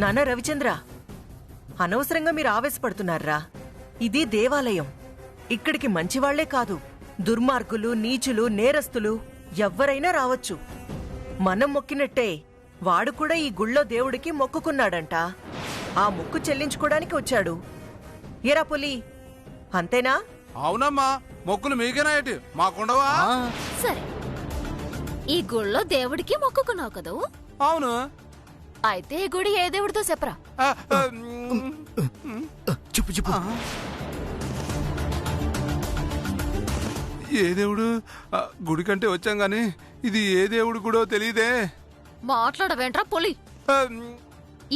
నాన్న రవిచంద్ర, అనవసరంగా మీరు ఆవేశపడుతున్నారా? ఇది దేవాలయం. ఇక్కడికి మంచివాళ్లే కాదు, దుర్మార్గులు, నీచులు, నేరస్తులు ఎవ్వరైనా రావచ్చు. మనం మొక్కినట్టే వాడు కూడా ఈ గుళ్ళో దేవుడికి మొక్కుకున్నాడంట. ఆ మొక్కు చెల్లించుకోవడానికి వచ్చాడు. ఏరా పులి, అంతేనా? అవునమ్మా, మొక్కులు మీకేనా ఏంటి? మాకుండవా? సరే, ఈ గుళ్ళో దేవుడికి మొక్కుకున్నావు కదూ? అవును. అయితే ఈ గుడి ఏ దేవుడితో చెప్పరా? చెప్పు చెప్పు. ఏ దేవుడు? గుడి కంటే వచ్చాం గాని ఇది ఏ దేవుడు గుడో తెలియదే. మాట్లాడవేంట్రా పులి?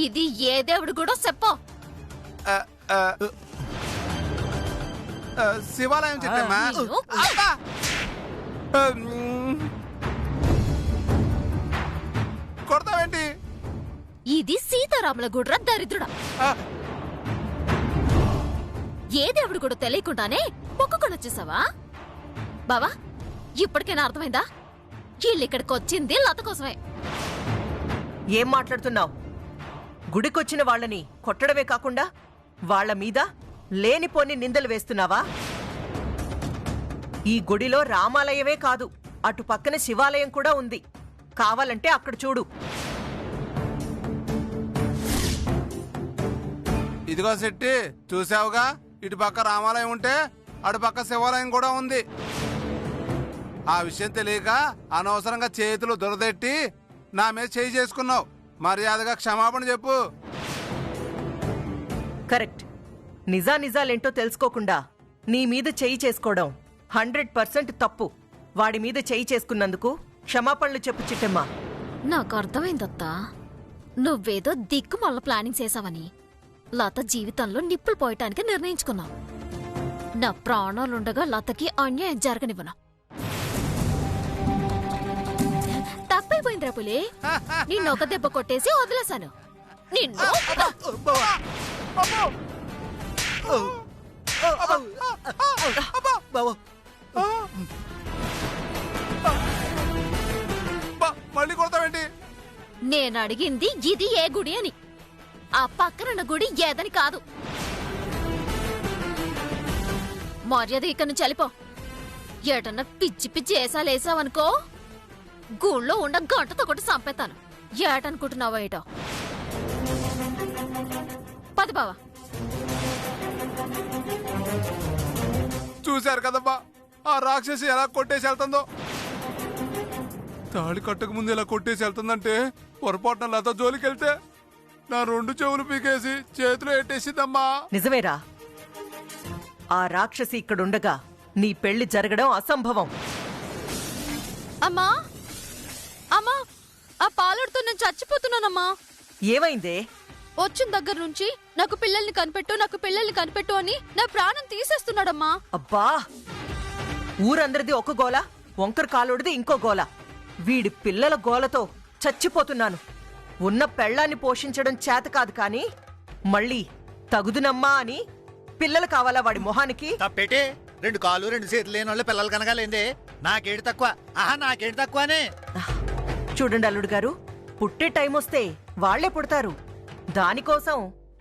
ఇది ఏ దేవుడి గుడో చెప్పు. శివాలయం చిట్టమ్మా. కొడతావేంటి? ఇది సీతారాముల గుడ్రా దరిద్రుడా. ఏ దేవుడు కూడా తెలియకుండానే మొక్కుకొని వచ్చేసావా? బావా, ఇప్పటికైనా అర్థమైందా? వీళ్ళిక్కడికి వచ్చింది లత కోసమే. ఏం మాట్లాడుతున్నావు? గుడికొచ్చిన వాళ్ళని కొట్టడమే కాకుండా వాళ్ల మీద లేనిపోని నిందలు వేస్తున్నావా? ఈ గుడిలో రామాలయమే కాదు, అటు పక్కన శివాలయం కూడా ఉంది. కావాలంటే అక్కడ చూడు. ఇదిగో శెట్టి, చూసావుగా? ఇటు పక్క రామాలయం ఉంటే అటు పక్క శివాలయం కూడా ఉంది. ఆ విషయం తెలియక అనవసరంగా చేతులు దురదెట్టి నా మీద చేయి చేసుకున్నావు. మర్యాదగా క్షమాపణ చెప్పు. కరెక్ట్. నిజానిజాలేంటో తెలుసుకోకుండా నీ మీద చేయి చేసుకోవడం 100% తప్పు. వాడి మీద చేయి చేసుకున్నందుకు క్షమాపణలు చెప్పు చిట్టమ్మా. నాకు అర్థమైందత్తా, నువ్వేదో దిక్కుమల్ల ప్లానింగ్ చేసావని. లత జీవితంలో నిప్పులు పోయటానికి నిర్ణయించుకున్నావు. నా ప్రాణాలుండగా లతకి అన్యాయం జరగనివ్వను. తప్పైపోయిందిరా పులి, నిన్నొక దెబ్బ కొట్టేసి వదిలేశాను. నిన్ను మళ్ళీ కొడతావేంటి? నేను అడిగింది ఇది ఏ గుడి అని, ఆ పక్కనున్న గుడి ఏదని కాదు. మర్యాద ఇక్కడి నుంచి వెళ్ళిపో. ఏటన్నా పిచ్చి పిచ్చి ఏసాలేసావనుకో, గుళ్ళో ఉండ గంటతో కొట్టి చంపేతాను. ఏటనుకుంటున్నావో ఏటో. పది బావా. చూశారు కదమ్మా ఆ రాక్షసి ఎలా కొట్టేసి వెళ్తుందో. తాళి కట్టక ముందు ఎలా కొట్టేసి వెళ్తుందంటే, పొరపాటున లత జోలికెళ్తే నా 2 చెవులు పీకేసి చేతిలో ఎట్టేసిందమ్మా. నిజమేరా? ఆ రాక్షసి ఇక్కడుండగా నీ పెళ్లి జరగడం అసంభవం. అమ్మా అమ్మా, ఆ పాలడుతో నేను చచ్చిపోతున్నానమ్మా. ఏమైందే? వచ్చిన దగ్గర నుంచి నాకు పిల్లల్ని కనిపెట్టు అని నా ప్రాణం తీసేస్తున్నాడమ్మా. అబ్బా, ఊరందరిది ఒక గోల, వంకర కాలోడిది ఇంకో గోల. వీడి పిల్లల గోలతో చచ్చిపోతున్నాను. ఉన్న పెళ్లాన్ని పోషించడం చేత కాదు కాని మళ్ళీ తగుదునమ్మా అని పిల్లలు కావాలా వాడి మొహానికి? తప్పేటే, 2 కాళ్ళు 2 చేతులు లేని వాళ్ళు పిల్లలు కనగాలేందే. నాకేడు తక్కువ? నాకేడు తక్కువనే. చూడండి అల్లుడు గారు, పుట్టే టైం వస్తే వాళ్లే పుడతారు. దానికోసం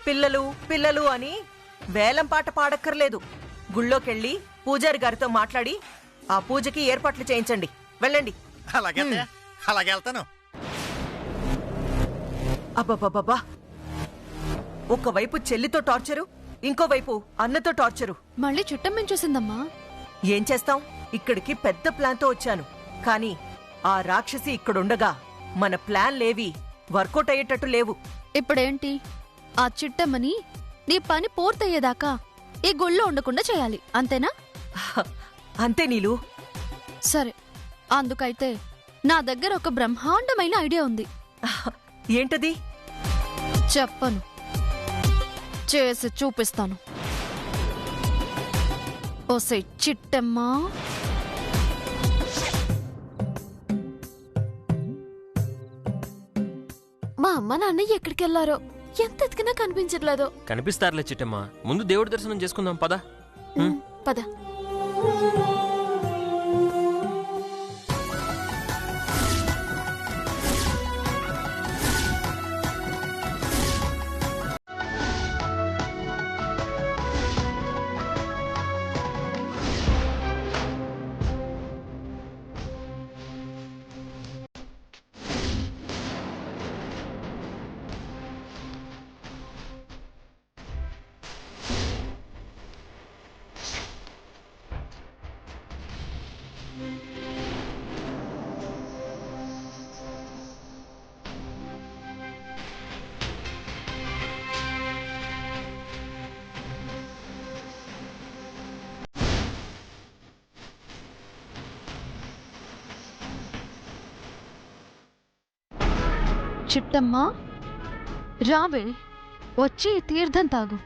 పిల్లలు పిల్లలు అని వేలం పాట పాడక్కర్లేదు. గుళ్ళోకెళ్ళి పూజారి గారితో మాట్లాడి ఆ పూజకి ఏర్పాట్లు చేయించండి. వెళ్ళండి. అలాగే వెళ్తాను. అబ్బబ్బబ్బా, ఒకవైపు చెల్లితో టార్చరు, ఇంకోవైపు అన్నతో టార్చరు. మళ్ళీ చుట్టం చూసిందమ్మా. ఏం చేస్తాం? ఇక్కడికి పెద్ద ప్లాన్తో వచ్చాను, కానీ ఆ రాక్షసి ఇక్కడుండగా మన ప్లాన్లేవి వర్కౌట్ అయ్యేటట్టు లేవు. ఇప్పుడేంటి? ఆ చిట్టమ్మని నీ పని పూర్తయ్యేదాకా ఈ గుళ్ళో ఉండకుండా చేయాలి, అంతేనా? అంతే నీలు. సరే, అందుకైతే నా దగ్గర ఒక బ్రహ్మాండమైన ఐడియా ఉంది. ఏంటది? చెప్పను, చేసి చూపిస్తాను. ఓసే చిట్టమ్మా, మా అమ్మ నాన్న ఎక్కడికెళ్లారో, ఎంత ఎతికినా కనిపించట్లేదు. కనిపిస్తారులే చిట్టమ్మా, ముందు దేవుడి దర్శనం చేసుకుందాం పద. పద. చిట్టమ్మా రావే, వచ్చి ఈ తీర్థం తాగు.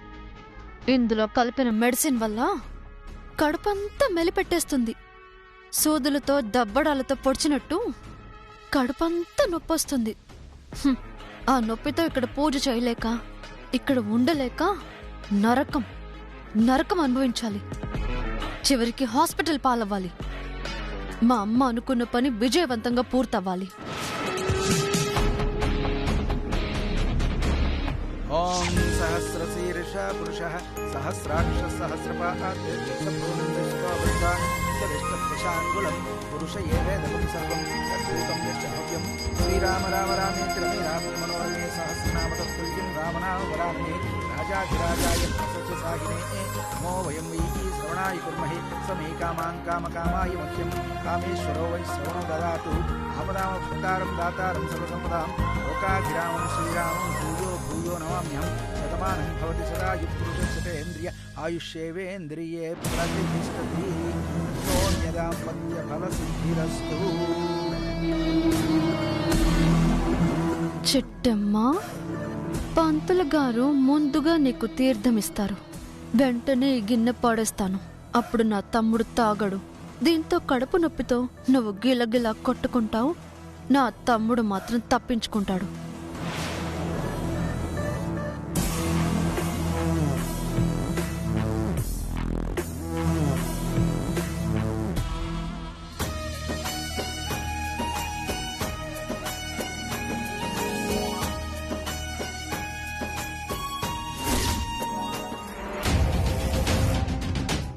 ఇందులో కలిపిన మెడిసిన్ వల్ల కడుపంతా మెలిపెట్టేస్తుంది. సూదులతో దబ్బడాలతో పొడిచినట్టు కడుపంతా నొప్పొస్తుంది. ఆ నొప్పితో ఇక్కడ పూజ చేయలేక, ఇక్కడ ఉండలేక నరకం నరకం అనుభవించాలి. చివరికి హాస్పిటల్ పాలవ్వాలి. మా అమ్మ అనుకున్న పని విజయవంతంగా పూర్తవ్వాలి. ఓం సహస్రశీర్ష పురుష సహస్రాక్ష సహస్రపాదేశాంగుళం పురుష ఏవేదం సర్వం తద్భూతం యచ్చవ్యం శ్రీరామ రామ రామేతి రమే రామే మనోరమే సహస్రనామ తత్తుల్యం రామనామ వరాననే రాజాధిరాజాయ సత్యసాగినే నమో వయం వై శ్రవణాయ కుర్మహే సమే కామాన్ కామకామాయ మహ్యం కామేశ్వరో వై శ్రవణో దదాతు ఆపదామ భక్తారం దాతారం సర్వసంపదాం లోకాభిరామం శ్రీరామం భూయో భూయో నమామ్యహం శతమానం భవతి సదాయు పురుషేంద్రియ ఆయుష్యేవేంద్రియే ప్రతిష్టతి సోమ్యదాంపత్య ఫలసిద్ధిరస్తు. చిట్టమ్మా, పంతులు గారు ముందుగా నీకు తీర్థమిస్తారు. వెంటనే ఈ గిన్నె పాడేస్తాను. అప్పుడు నా తమ్ముడు తాగడు. దీంతో కడుపు నొప్పితో నువ్వు గిలగిలా కొట్టుకుంటావు. నా తమ్ముడు మాత్రం తప్పించుకుంటాడు.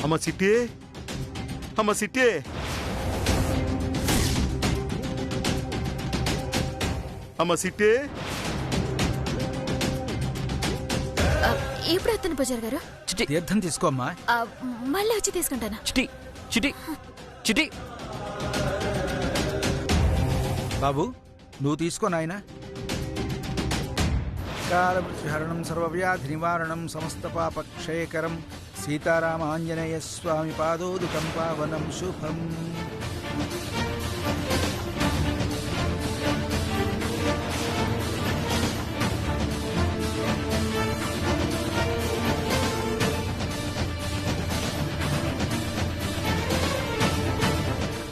అమ్మ సిట్టి, అమ్మ సిట్టి, అమ్మ సిట్టి. ఇప్పుడు ఎత్తున పూజారి గారు. తీర్థం తీసుకోమ్మా. మళ్ళీ వచ్చి తీసుకుంటాను. చిటి చిటి చిటి. బాబు నువ్వు తీసుకో నాయనా. కాలమృత్యుహరణం సర్వవ్యాధి నివారణం సమస్త పాపక్షయకరం సీతారామ ఆంజనేయ స్వామి పాదోదుకం పావనం శుభం.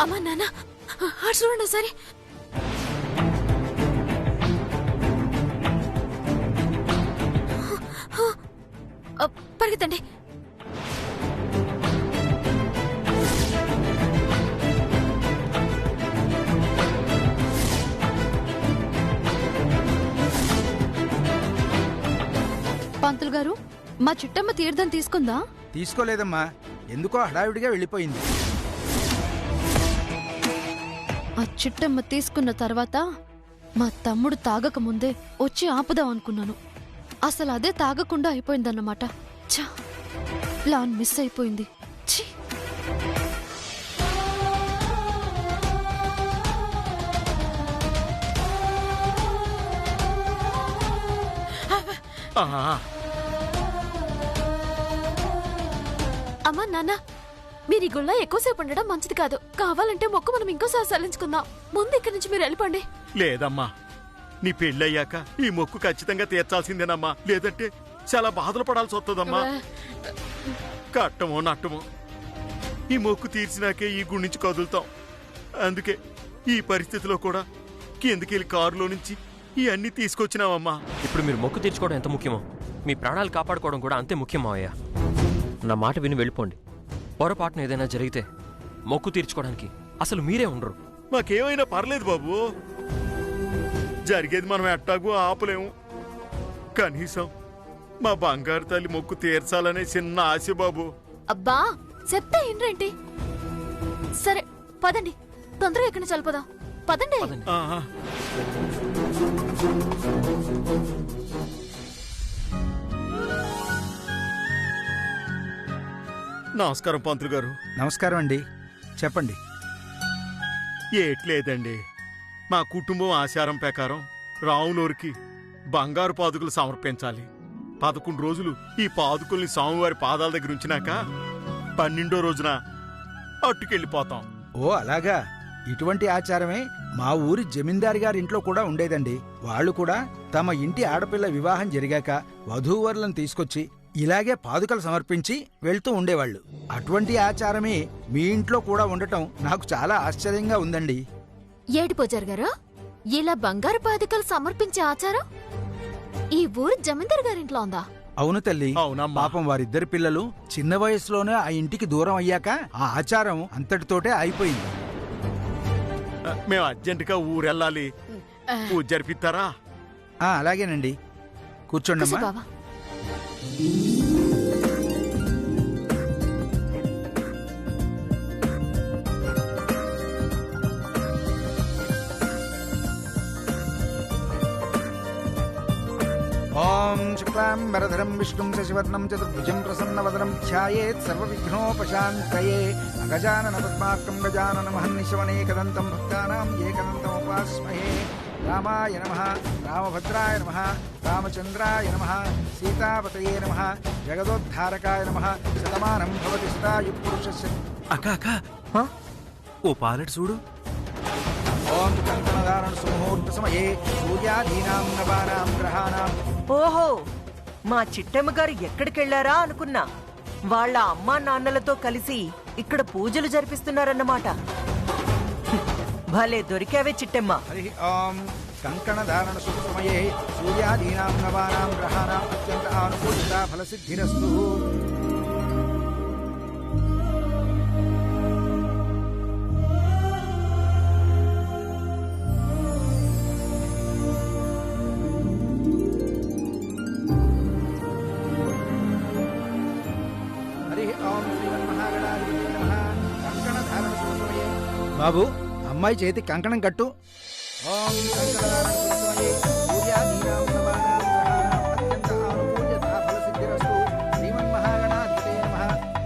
అమ్మా నాన్న అటు చూడండి ఒకసారి. పరిగెత్తండి. పంతులు గారు, మా చిట్టమ్మ తీర్థం తీసుకుందా? తీసుకోలేదమ్మా, ఎందుకో హడావిడిగా వెళ్ళిపోయింది. ఆ చిట్టమ్మ తీసుకున్న తర్వాత మా తమ్ముడు తాగక ముందే వచ్చి ఆపుదాం అనుకున్నాను. అసలు అదే తాగకుండా అయిపోయిందన్నమాట. ఛా, ప్లాన్ మిస్ అయిపోయింది. ఛీ. అమ్మా నాన్న, మీరు ఈ గుళ్ళో ఎక్కువసేపు ఉండడం మంచిది కాదు. కావాలంటే మొక్కు మనం ఇంకోసారి సల్లించుకుందాం. ముందు ఇక్కడి నుంచి మీరు వెళ్ళిపోండి. లేదమ్మా, నీ పెళ్ళయ్యాక ఈ మొక్కు ఖచ్చితంగా తీర్చాల్సిందేనమ్మా, లేదంటే చాలా బాధలు పడాల్సి వస్తుందమ్మా. కట్టమో నట్టమో ఈ మొక్కు తీర్చినాకే ఈ గుడి నుంచి కదులుతాం. అందుకే ఈ పరిస్థితిలో కూడా కిందకెళ్ళి కారులో నుంచి ఈ అన్ని తీసుకొచ్చినావమ్మా. ఇప్పుడు మీరు మొక్కు తీర్చుకోవడం ఎంత ముఖ్యమో మీ ప్రాణాలు కాపాడుకోవడం కూడా అంతే ముఖ్యం మావయ్య. నా మాట విని వెళ్ళిపోండి. పొరపాటున ఏదైనా జరిగితే మొక్కు తీర్చుకోవడానికి అసలు మీరే ఉండరు. మాకేమైనా పర్లేదు బాబు, జరిగేది మనం ఎట్టాగూ ఆపలేము. కనీసం మా బంగారు తల్లి మొక్కు తీర్చాలనే చిన్న ఆశ బాబు. అబ్బా చెప్తే ఏంటండి? సరే పదండి, తొందరగా ఎక్కడి నుంచి వెళ్ళిపోదాం. పదండి. ఆహా. నమస్కారం పంతులు గారు. నమస్కారం అండి, చెప్పండి. ఏట్లేదండి, మా కుటుంబం ఆచారం ప్రకారం రావునూరికి బంగారు పాదుకలు సమర్పించాలి. 11 రోజులు ఈ పాదుకల్ని స్వామివారి పాదాల దగ్గర ఉంచినాక 12వ రోజున అట్టుకెళ్ళిపోతాం. ఓ అలాగా, ఇటువంటి ఆచారమే మా ఊరి జమీందారి గారి ఇంట్లో కూడా ఉండేదండి. వాళ్ళు కూడా తమ ఇంటి ఆడపిల్ల వివాహం జరిగాక వధూవరులను తీసుకొచ్చి ఇలాగే పాదుకలు సమర్పించి వెళ్తూ ఉండేవాళ్ళు. అటువంటి ఆచారమే మీ ఇంట్లో కూడా ఉండటం నాకు చాలా ఆశ్చర్యంగా ఉందండి. ఏటి పూజారి గారు, ఇలా బంగారు పాదికలు సమర్పించే ఆచారం ఈ ఊరు జమీందారు గారింట్లో ఉందా? అవును తల్లి. అవునమ్మా. పాపం వారిద్దరి పిల్లలు చిన్న వయసులోనే ఆ ఇంటికి దూరం అయ్యాక ఆ ఆచారం అంతటితోటే అయిపోయింది. మేము అర్జెంటుగా ఊరెళ్ళాలి. పూజ జరిపిస్తారా? అలాగేనండి, కూర్చోండి కూర్చో అమ్మా. బావా. ఓం శుక్లాంబరధరం విష్ణుం శశివర్ణం చతుర్భుజం ప్రసన్నవదనం ధ్యాయేత్ సర్వవిఘ్నోపశాంతయే. అగజానన పద్మార్కం గజానన మహర్నిశమనేకదంతం భక్తానాం ఏకదంతం ఉపాస్మహే. రామాయ నమః, రామభద్రాయ నమః, రామచంద్రాయ నమః, సీతాపతయే నమః, జగదోద్ధారకాయ నమః. శతమానం భవతి సదాయు పురుషస్య. అక్క అక్క ఓ పాలెట్ చూడు. ఓం కంకణధారణ సుముహూర్త సమయే సూర్యాదీనాం నవానాం గ్రహాణాం. ఓహో, మా చిట్టమ్మ గారు ఎక్కడికెళ్లారా అనుకున్నా. వాళ్ళ అమ్మా నాన్నలతో కలిసి ఇక్కడ పూజలు జరిపిస్తున్నారన్నమాట. భలే దొరికావే చిట్టమ్మ. హరి ఓం కంకణధారణ శుభ సమయే సూర్యాదీనాం నవానాం గ్రహాణాం అత్యంత ఆనుకూలిత ఫలసిద్ధిరస్తు. బాబు, అమ్మాయి చేతి కంకణం కట్టు. ఓం కంకణధారణ సుఖమయే సూర్యాదీనాం నవానాం గ్రహాణాం అత్యంత ఆనుకూల్యత ఫలసిద్ధిరస్తు. శ్రీమన్మహాగణాధిపతే నమః.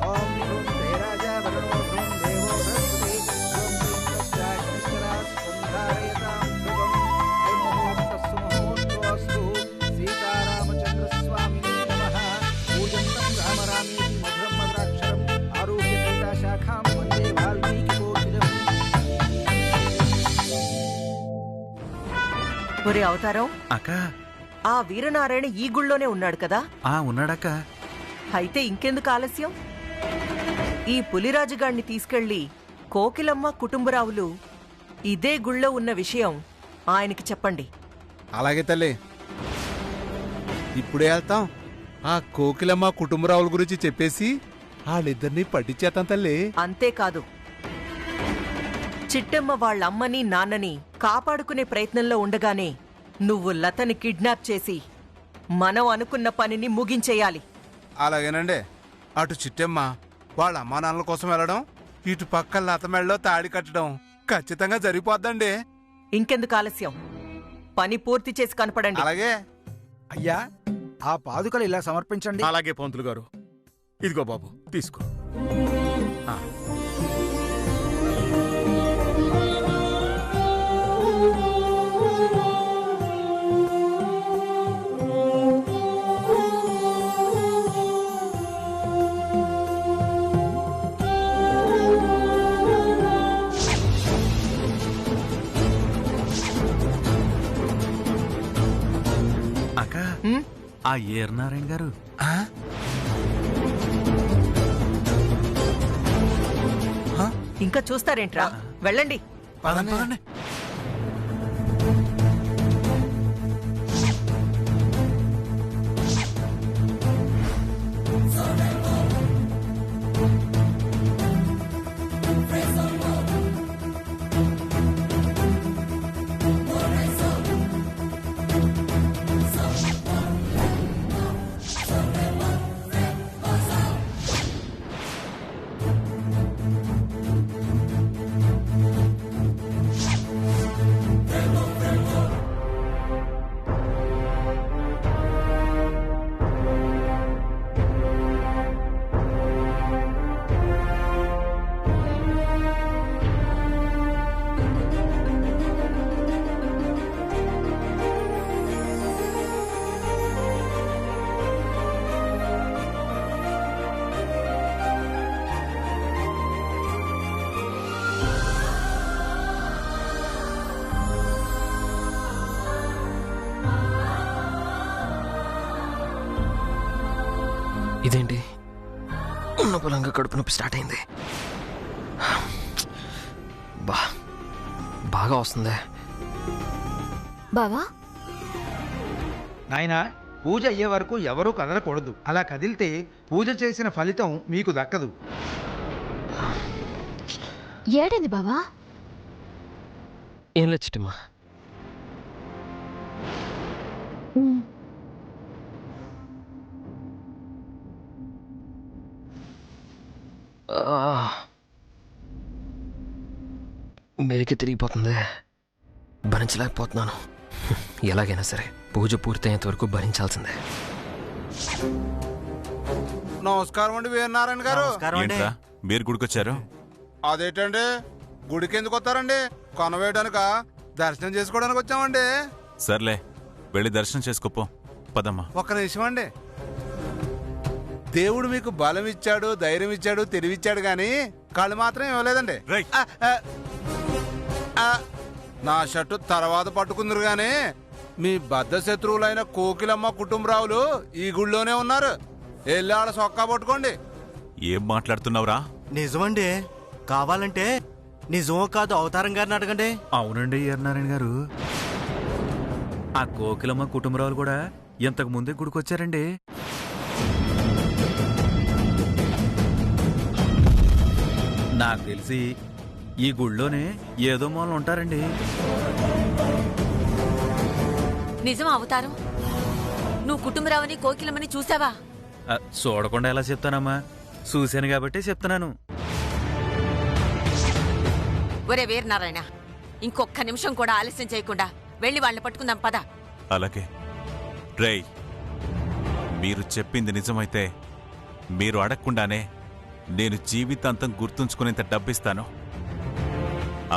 ఓం హ్రూం దేరాజా వరుణో హ్రూం దేవో బృహస్పతి. ఓం హ్రీం కశ్చాగ్నిశ్చరా స్కంధారయతాం ధ్రువం. ముహూర్తస్సు ముహూర్తోస్తు. సీతారామచంద్రస్వామినే నమః. పూజంతం రామ రామేతి మధురం మధురాక్షరం. ఆరుహ్య కైలాశాఖాం వందే వాల్మీకి కోకిలం. ఒరే అవతారం, అక్క ఆ వీరనారాయణ ఈ గుళ్ళోనే ఉన్నాడు కదా? ఉన్నాడక్క. అయితే ఇంకెందుకు ఆలస్యం? ఈ పులిరాజుగాణ్ణి తీసుకెళ్లి కోకిలమ్మ కుటుంబరావులు ఇదే గుళ్ళో ఉన్న విషయం ఆయనకి చెప్పండి. అలాగే తల్లి, ఇప్పుడే వెళ్తాం. ఆ కోకిలమ్మ కుటుంబరావుల గురించి చెప్పేసి వాళ్ళిద్దరినీ పట్టించేతాం తల్లి. అంతేకాదు, చిట్టమ్మ వాళ్ళమ్మని నాన్నని కాపాడుకునే ప్రయత్నంలో ఉండగానే నువ్వు లతని కిడ్నాప్ చేసి మనం అనుకున్న పనిని ముగించేయాలి. అలాగేనండి. అటు చిట్టమ్మ వాళ్ళ అమ్మా నాన్నల కోసం వెళ్ళడం, ఇటు పక్క లత మెళ్ళలో తాడి కట్టడం ఖచ్చితంగా జరిగిపోద్దండి. ఇంకెందుకు ఆలస్యం? పని పూర్తి చేసి కనపడండి. అలాగే. అయ్యా, ఆ పాదుకలు ఇలా సమర్పించండి. అలాగే పంతులు గారు. ఇదిగో బాబు, తీసుకో. అక్క ఆ ఏర్నారాయణ గారు ఇంకా చూస్తారేంట్రా? వెళ్ళండి. పదండి. ఇదేంటి ఉన్న పొలంగా కడుపు నొప్పి స్టార్ట్ అయింది. బాగా వస్తుంది. బావా నాయనా, పూజ అయ్యే వరకు ఎవరూ కదలకూడదు. అలా కదిలితే పూజ చేసిన ఫలితం మీకు దక్కదు. ఏడైంది బావా? ఏం లేదు చిట్టమ్మా. మెరికి తిరిగిపోతుంది, భరించలేకపోతున్నాను. ఎలాగైనా సరే పూజ పూర్తయ్యేంత వరకు భరించాల్సిందే. నమస్కారం అండి వీరనారాయణ గారు. ఏంట్రా, మీరు గుడికొచ్చారు? అదేంటండి, గుడికి ఎందుకు వస్తారండి? కొనవేయడానిక, దర్శనం చేసుకోవడానికి వచ్చామండి. సర్లే, వెళ్ళి దర్శనం చేసుకోపో. పదమ్మా. ఒక్క నిమిషం అండి. దేవుడు మీకు బలం ఇచ్చాడు, ధైర్యం ఇచ్చాడు, తెలివిచ్చాడు, గాని కళ్ళు మాత్రం ఇవ్వలేదండి. రైట్. నా షర్టు తర్వాత పట్టుకుందరు గాని మీ బద్ద శత్రువులైన కోకిలమ్మ కుటుంబరావులు ఈ గుళ్ళోనే ఉన్నారు. వెళ్ళి ఆడ సొక్కా పట్టుకోండి. ఏం మాట్లాడుతున్నావురా? నిజమండి. కావాలంటే నిజమో కాదు అవతారం గారిని అడగండి. అవునండి ఈర్నారాయణ గారు, ఆ కోకిలమ్మ కుటుంబరావులు కూడా ఇంతకు ముందే గుడికొచ్చారండి. నాకు తెలిసి ఈ గుళ్ళోనే ఏదో మూలం ఉంటారండి. నిజం అవతారం? నువ్వు కుటుంబరావుని కోకిలమ్మని చూసావా? చూడకుండా ఎలా చెప్తానమ్మా, చూశాను కాబట్టి చెప్తున్నాను. ఒరే వీరనారాయణ, ఇంకొక్క నిమిషం కూడా ఆలస్యం చేయకుండా వెళ్ళి వాళ్ళని పట్టుకుందాం పద. అలాగే. రేయ్, మీరు చెప్పింది నిజమైతే మీరు అడగకుండానే నేను జీవితాంతం గుర్తుంచుకునేంత డబ్బిస్తాను.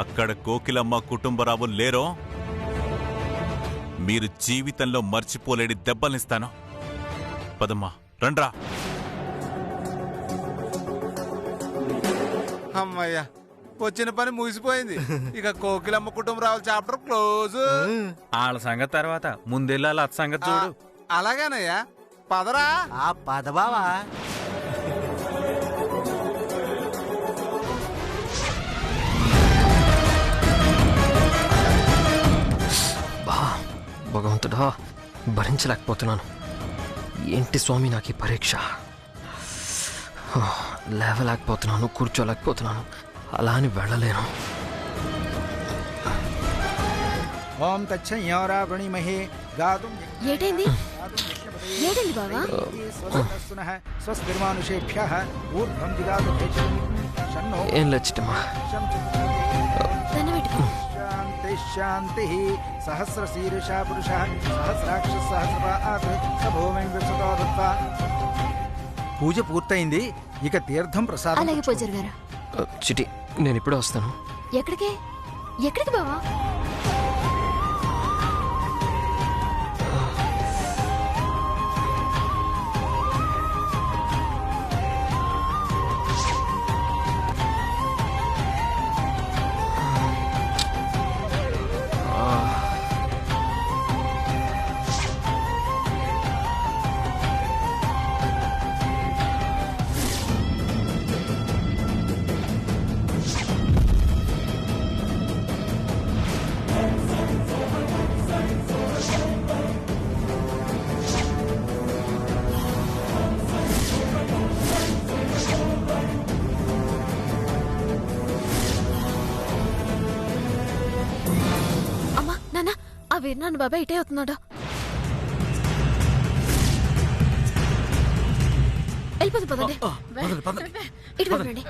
అక్కడ కోకిలమ్మ కుటుంబరావు లేరో మీరు జీవితంలో మర్చిపోలేని దెబ్బలిస్తాను. పదమ్మా, రండ్రా. అమ్మయ్యా, వచ్చిన పని ముగిసిపోయింది. ఇక కోకిలమ్మ కుటుంబరావుల చాప్టర్ క్లోజ్. వాళ్ళ సంగతి తర్వాత, ముందెళ్ళాలి అత్ సంగతి చూడు. అలాగేనయ్యా, పదరా. ఆ పదబావా. భగవంతుడా, భరించలేకపోతున్నాను. ఏంటి స్వామి నాకు ఈ పరీక్ష? లేవలేకపోతున్నాను, కూర్చోలేకపోతున్నాను, అలా అని వెళ్ళలేను. ఓం తచ్చయ్యారావణిమహే గాతుం. ఏటైంది? ఏటైంది బావా? స్వస్తిర్మానుషేభ్యః ఊర్ధ్వం దిగాదు షన్నో. ఏం లేచిటమ్మా. శాంతి శాంతి. సహస్రశీర్ష పురుషః సహస్రాక్ష సహస్రపాత్ సభూమిం విశ్వతో దత్వా. పూజ పూర్తయింది, ఇక తీర్థం ప్రసాదం. అలాగే పూజారి గారు. చిటి, నేను ఇప్పుడే వస్తాను. ఎక్కడికి? ఎక్కడికి బావా? వీరనాన్న బాబాయ్ ఇటే అవుతున్నాడా? వెళ్ళిపోదు పదండి. ఇటు రండి.